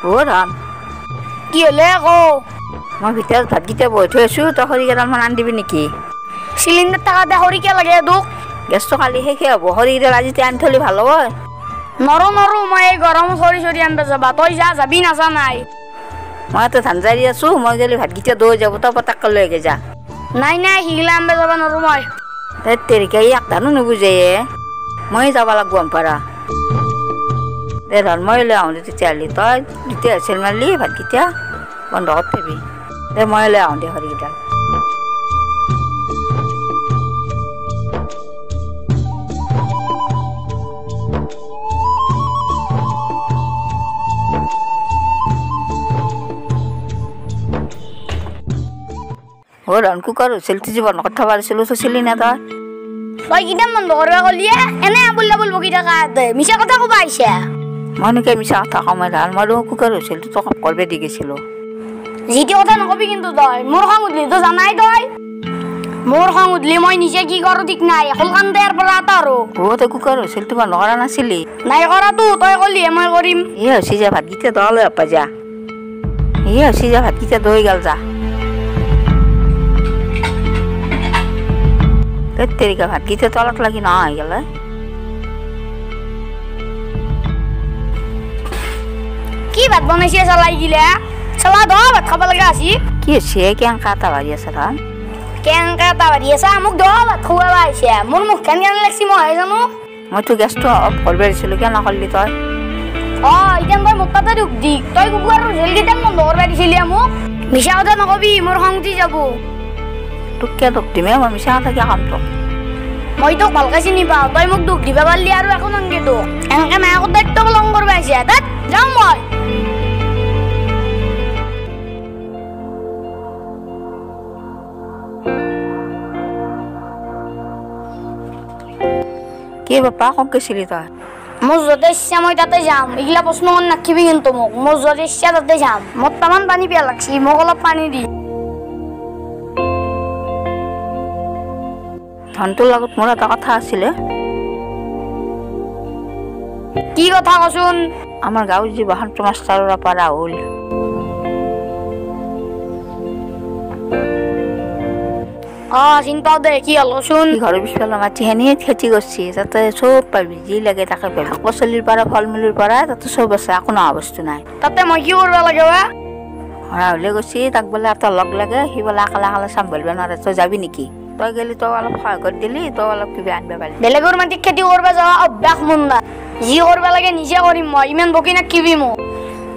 ধন কি হলে আকৌ মই ভিতৰত ভাতকেইটা বহি থৈ আছোঁ তই খৰি কেইডালমান আনি দিবি নেকি চিলিণ্ডাৰ থাকাতে খৰি কিয় লাগে তোক গেছটো কালি শেষে হ'ব খৰি কেইডাল আজি আনি থ'লে ভাল হ'ব নৰো মই এই গৰমত খৰি চৰি আনিব যাবা তই যাবি নাজা নাই মই ইয়াতে ধান জাৰি আছোঁ মই গ'লে ভাতকেইটা দৈ যাব তই পটাককৈ লৈ যা নাই সিগিলা আনিব যাব নোৱাৰো মই তেৰিকা এক ধানো নুবুজে মই যাব লাগিব আমপাৰা দে ধন মই লৈ আহোঁ দে তেতিয়াহ'লে তই যেতিয়া চেল মাৰিলি ভাতকেইটা বন্ধ কৰি থবি দে মই লৈ আহোঁ দে খৰিকেইডাল ধন কুকাৰ হৈছিল তুজি বন্ধ কৰি থব পাৰিছিলোঁ থৈছিলি নে তই কিমান বন্ধ কৰিব ক'লিয়ে এনে বুল বকি থকা মিছা কথা ক'ব আহিছে মই এনেকৈ মিছা কথা কমাই ধান মই কুকাৰ হৈছিল তোক কৰিব দি গৈছিলোঁ যিটো কথা নকবি কিন্তু তই মোৰ খং উঠলি তই জানাই তই মোৰ খং উঠলি মই নিজে কি কৰোঁ ঠিক নাই এখন দেৰ পৰা আৰু তই কুকাৰ হৈছিল তো বন্ধ কৰা নাছিলি নাই কৰাতো তই ক'লিহে মই কৰিম হৈছে যা ভাতকেইটা দহ লৈ আপা যা হৈছে যা ভাতকেইটা দৈ গ'ল যা তেৰিকা ভাতকেইটা তলত লাগি নহয় গ'লে কি ভাত বনাইছে চলাই গিলা চলা ধ ভাত খাব লগা আছে কি হৈছে কেনেকা এটা ভাৰি আছে ধন কেনেকা এটা ভাৰি আছে মোক ধ ভাত খুৱাব আহিছে মোৰ মুখখন কেনে লাগছি মই জানো মইতো গেছটো অফ কৰিব দিছিলোঁ কেনে কৰিলি তই এতিয়া তই মোক তাতে দুখ দি তই কুকুৰ জেলকেইটা বন্ধ কৰিব দিছিলি মোক মিছা কথা নকবি মোৰ খং উঠি যাব তোক কিয় দুখ দিমে মই মিছা কথা কিয় কাম তোক মই তোক ভালকৈ চিনি পাওঁ তই মোক দুখ দিব পাৰিলি আৰু একো নাংগে তোক এনেকৈ মায়াকৰ দায়িত্ব পালন কৰিব আহিছে তাত যাওঁ মই কি বাপা কম কৈছিলি তই মোৰ য'তে ইচ্ছা মই তাতে যাম এইগিলা প্ৰশ্ন নাখিবি কিন্তু মোক মোৰ য'তে ইচ্ছা তাতে যাম মোৰ তামান পানী পিয়া লাগছি মোক অলপ পানী দি ধনটোৰ লগত মোৰ এটা কথা আছিলে কি কথা কচোন আমাৰ গাঁৱত যি বসন্ত মাষ্টাৰৰ পৰা ৰাহুল চিন্তা দে কি হ'ল কচোন ঘৰৰ পিছফালে মাটিখিনি খেতি কৰিছে তাতে চব পাবি যি লাগে তাকে পাবি শাক পাচলিৰ পৰা ফল মূলৰ পৰা তাতে চব আছে একো নোহোৱা বস্তু নাই তাতে মই কি কৰিব লাগে ৰাহুলে গৈছে তাক বোলে এটা লগ লাগে সি বোলে অকলে চম্ভালিব নোৱাৰে তই যাবি নেকি তই গেলি তই অলপ সহায় কৰি দিলি তই অলপ কিবা আনিব পাৰিলি বেলেগৰ মাটিত খেতি কৰিব যাওঁ অভ্যাস মোৰ নাই যি কৰিব লাগে নিজে কৰিম মই ইমান বকি নাকিবি মোক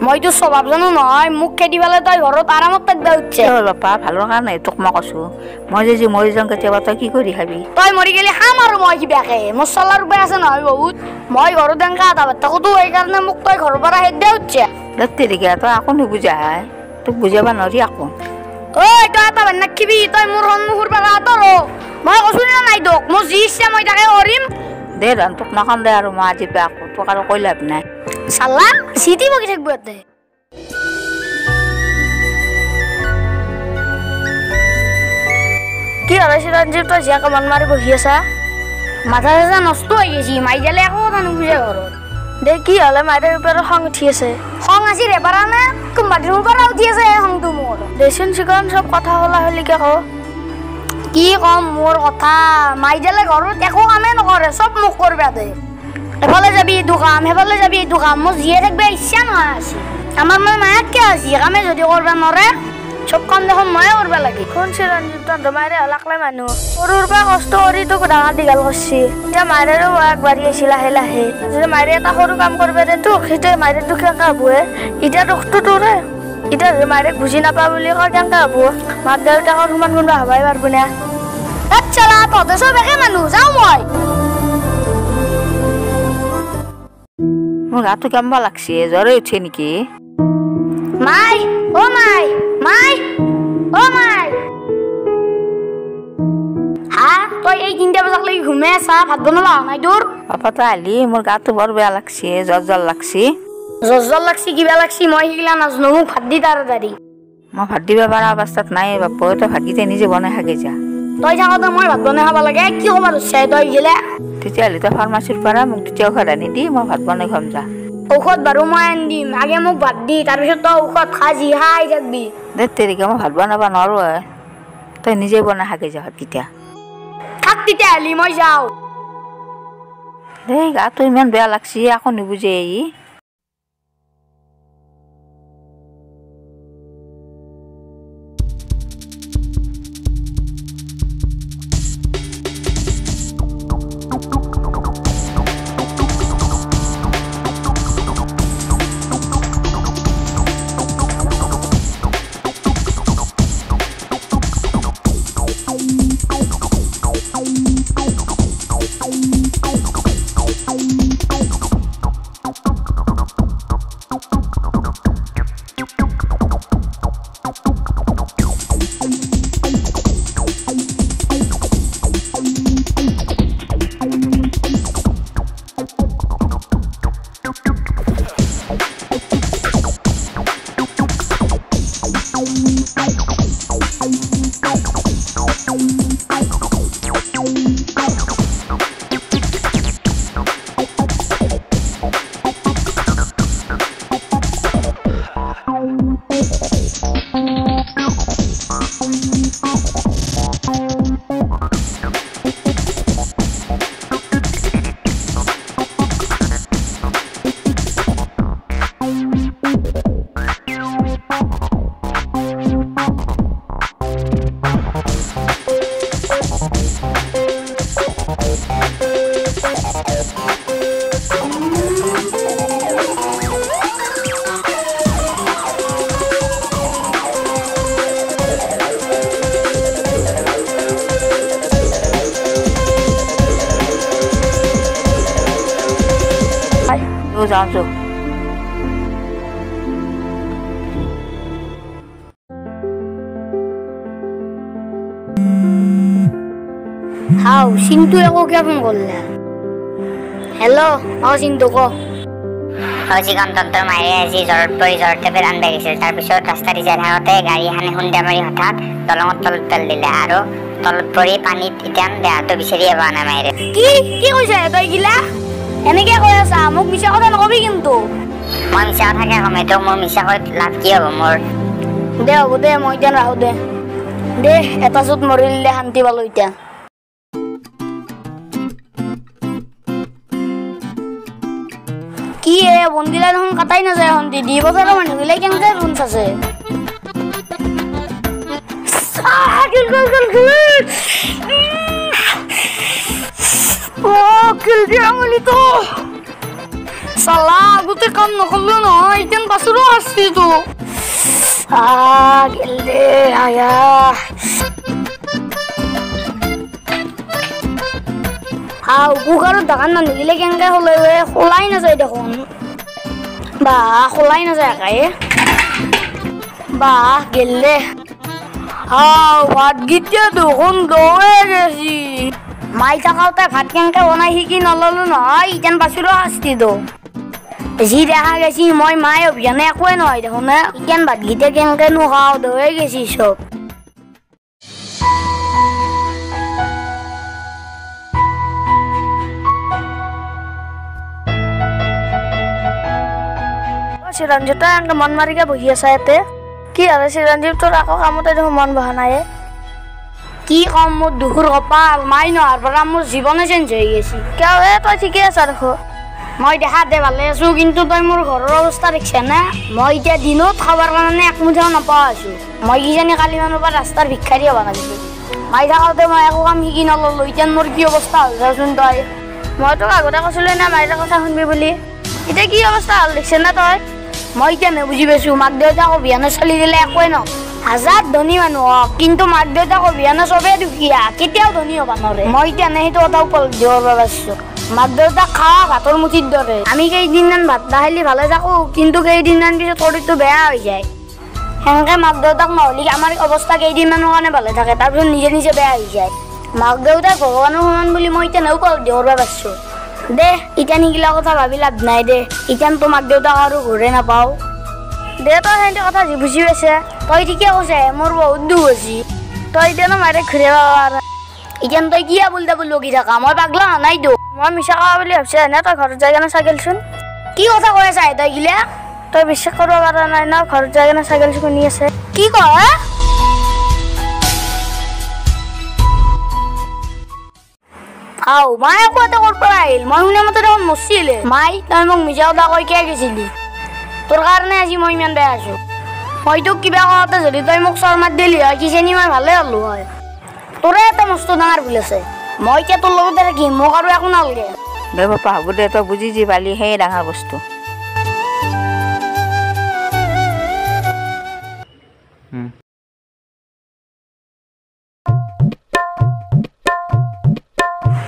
মইতো স্বভাৱ জানো নহয় মোক খেদি পেলাই তই ঘৰত আৰামত থাকিব উঠছে বাপা ভালৰ কাৰণে তোক মই কৈছো মই যে মৰি যাওঁ কেতিয়াবা তই কি কৰি খাবি তই মৰি গেলি খাম আৰু মই কিবাকে মোৰ চলাৰ উপায় আছে নহয় বহুত মই ঘৰত এনেকা আধা ভাত থাকোতো সেইকাৰণে মোক তই ঘৰৰ পৰা খেদি উঠছে তেৰিকা তই আকৌ নুবুজাই তোক বুজাব নোৱাৰি আকৌ ঐ তই এটা ভাত নাখিবি তই মোৰ সন্মুখৰ পৰা আঁতৰ মই কৈছো নে নাই তোক মোৰ যি ইচ্ছা মই তাকে কৰিম দে ধন তোক নকম দে আৰু মই আজি আকৌ তোক আৰু কৈ লাভ নাই চালা চিটি বকি থাকিব ইয়াতে কি হলাইছে ৰঞ্জিত তই জীয়াকে মন মাৰি বহি আছা মাথা চাথা নষ্ট হৈ গৈছি মাই গেলে একো কথা নুবুজে ঘৰত দে কি হলে মাইৰ ওপৰত খং উঠি আছে খং আছে ৰে পাৰা নে কোনবাদিৰ পৰা উঠি আছে খংটো মোৰ দেচোন চিকন চব কথা হলা হলিকে কওঁ কি কম মোৰ কথা মাই গেলে ঘৰত একো কামেই নকৰে চব মোক কৰবা দে এফালে যাবি এইটো কাম সেইফালে যাবি এইটো কাম মোৰ জীয়ে থাকিব ইচ্ছা নহয় আছে আমাৰ মানে মায়াক কিয় আছে কামে যদি কৰিব নোৱাৰে চব কাম দেখোন ময়ে কৰিব লাগে শুনছি ৰঞ্জিত তহঁতৰ মায়েৰে হলাকলে মানুহ সৰুৰ পৰা কষ্ট কৰি তোক ডাঙৰ দীঘল কৰছি এতিয়া মায়েৰেও আগবাঢ়ি আহিছি লাহে লাহে যদি মায়েৰে এটা সৰু কাম কৰিব দে তোক সেইটো মায়েৰে তোক কেনেকৈ হ'বহে এতিয়া দুখটো তোৰে এতিয়া যদি মায়েৰে বুজি নাপাওঁ বুলি কয় কেনেকৈ হ'ব মাক দেউতাকৰ সমান কোনোবা হ'বাই পাৰিব নে তাত চলা তহঁতে চব একে মানুহ যাওঁ মই মোৰ গাটো কেম্বা লাগছে জ্বৰে উঠে নেকি মাই অ মাই মাই অ মাই হা তই এই 3টা বজাক লাগি ঘুমে আছা ভাত বনালা নাই তোৰ পাপা তই আহিলি মোৰ গাটো বৰ বেয়া লাগছে জ্বৰ লাগছে জ্বৰ লাগছি কিবা লাগছি মই সেইগিলা নাজানো মোক ভাত দি তাড়াতাড়ি মই ভাত দিব পৰা অৱস্থাত নাই বাপু তই ভাতকেইটা নিজে বনাই খাগে যা তই থাকোঁতে মই ভাত বনাই খাব লাগে কি খবৰ হৈছে তই গেলে তেতিয়াহ'লে তই ফাৰ্মাচীৰ পৰা মোক তেতিয়াও খৰা নিদি মই ভাত বনাই খাম যা ঔষধ বাৰু মই আনি দিম আগে মোক ভাত দি তাৰপিছত তই ঔষধ খা যি খাই থাকবি দে তেৰিকে মই ভাত বনাব নোৱাৰো তই নিজে বনাই খাকে যা ভাতকেইটা থাক তেতিয়াহ'লে মই যাওঁ দেই গাটো ইমান বেয়া লাগছি আকৌ নুবুজে ই যাওঁ যো হাও চিন্তু একো কিয় ফোন কৰিলা হেল্ল' চিন্তু ক যিগণতন্ত্ৰৰ মায়েৰে আজি জ্বৰত পৰি জ্বৰতে প্ৰাণ বাঢ়িছিল তাৰপিছত ৰাস্তা দি যাই থাকোঁতে গাড়ী এখনে খুন্দা মাৰি হঠাৎ দলঙৰ তলত পেল দিলে আৰু তলত পৰি পানীত এতিয়া দেহাটো বিচাৰিয়ে পোৱা নাই মায়েৰে কি কৈছা তই গিলা এনেকে কৈ আছা মোক মিছা কথা নকবি কিন্তু মই মিছা কথাকে কম তোক মোৰ মিছা কৈ লাভ কি হ'ব মোৰ দে হ'ব দে মই এতিয়া ৰাখো দে এটা চুট মৰিলে শান্তি পালো এতিয়া কি বন্দিলা দেখোন কাটাই নাযায় শান্তি 2 বছৰৰ মানুহবিলাক কেনেকে ৰুঞ্চ আছে কিল দিয়া তো চালা আগতে কাম নকৰলো নহয় এতিয়া বাছৰো আসছি তো গেল দে আয়া কুকাৰত দোকান মানুহগিলে কেনেকে খোলাই নাযায় দেখোন খোলাই নাযায় একাই গেল দে ভাতগিটা দেখোন দৌৰে গেছি মাই থাকাতে ভাত কেনেকে বনাই শিকি নললো নহয় ইতেন বাছুৰো শাস্তি তো যি দেখা গেছি মই মায়ে অভিযানে একোৱে নহয় দেখোন ইতেন ভাতগিটা কেনেকে নোখাও দৌৰে গেছি চব চিৰঞ্জিত এনেকে মন মাৰিকে বহি আছে ইয়াতে কি আৰু চিৰঞ্জীৱ তোৰ আকৌ কামতে দেখোন মন বহা নাই কি কম মোৰ দুখৰ কপাল মাই নোহাৰ পৰা মোৰ জীৱনে চেঞ্জ হৈ গৈছে কিয় তই ঠিকে আছা দেখো মই দেখাত দে ভালে আছো কিন্তু তই মোৰ ঘৰৰ অৱস্থা দেখিছা না মই এতিয়া দিনত খাবৰ কাৰণে একমুঠাও নাপোৱা আছো মই কিজানি কালি মানৰ পৰা ৰাস্তাৰ ভিক্ষাৰী হ'ব লাগিব মাই থাকোঁতে মই একো কাম শিকি নললো এতিয়া মোৰ কি অৱস্থা হ'ল চাচোন তই মই তোক আগতে কৈছিলো না মাইৰ কথা শুনবি বুলি এতিয়া কি অৱস্থা হ'ল দেখিছে না তই মই এতিয়া নুবুজি পাইছো মাক দেউতাক অভিযানে চলি দিলে একোৱে ন হাজাৰ ধনী মানুহ হওক কিন্তু মাক দেউতাক অভিযানে চবে দুখীয়া কেতিয়াও ধনী হ'ব নোৱাৰে মই এতিয়া সেইটো কথা উপলব্ধি কৰিব পাৰিছো মাক দেউতাক খাৱা ভাতৰ মুঠিৰ দৰে আমি কেইদিনমান ভাত নাখালি ভালে থাকো কিন্তু কেইদিনমান পিছত শৰীৰটো বেয়া হৈ যায় সেনেকে মাক দেউতাক নহ'লে আমাৰ অৱস্থা কেইদিনমানৰ কাৰণে ভালে থাকে তাৰপিছত নিজে নিজে বেয়া হৈ যায় মাক দেউতাক ভগৱানৰ সমান বুলি মই এতিয়া উপলব্ধি কৰিব পাৰিছো দে এতিয়া নিগিলা কথা ভাবি লাভ নাই দে এতিয়া তো মাক দেউতাক আৰু ঘূৰে নাপাওঁ দে তই সেনেকে কথা বুজি পাইছে তই ঠিকে কৈছে মোৰ বহুত দুখ হৈছে তই এতিয়া মাৰে ঘূৰে পাবা এতিয়া তই কিয় বুলদা বুল লগি থাকা মই পাগলা নাইতো মই মিছা কোৱা বুলি ভাবছে এনে তই ঘৰত যাই কেনে চাই গেলচোন কি কথা কৈ আছা তই গিলা তই বিশ্বাস কৰিব পৰা নাই ন ঘৰত যাই কিনে ছাগলী শুনি আছে কি কয় আও মায়ে আকৌ এটা ক'ৰ পৰা আহিল মই শুনা মতে দেখোন মৰিছিলে মাই তই মোক মিছা কথা কৈ কিয় গৈছিলি তোৰ কাৰণে আজি মই ইমান বেয়া আছো মই তোক কিবা কওঁতে যদি তই মোক চৰ মাত দিলি হয় কিজানি মই ভালে হ'লো হয় তোৰে এটা মস্ত ডাঙৰ ভুল আছে মই এতিয়া তোৰ লগতে থাকিম মোক আৰু একো নালাগে দে বাপা হ'ব দে তই বুজি যি পালি সেই ডাঙৰ বস্তু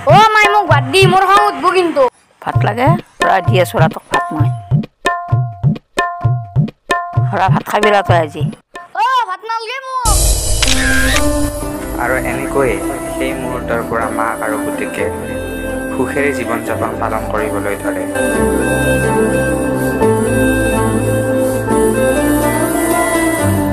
অ মাই মোক বাদ দি মোৰ খং উঠব কিন্তু ভাত লাগে পৰা দি আছো ৰাতক ভাত মই হৰা ভাত খাবি ৰা তই আজি অ ভাত নালাগে মোক আৰু এনেকৈয়ে সেই মুহূৰ্তৰ পৰা মাক আৰু পুতেকে সুখেৰে জীৱন যাপন পালন কৰিবলৈ ধৰে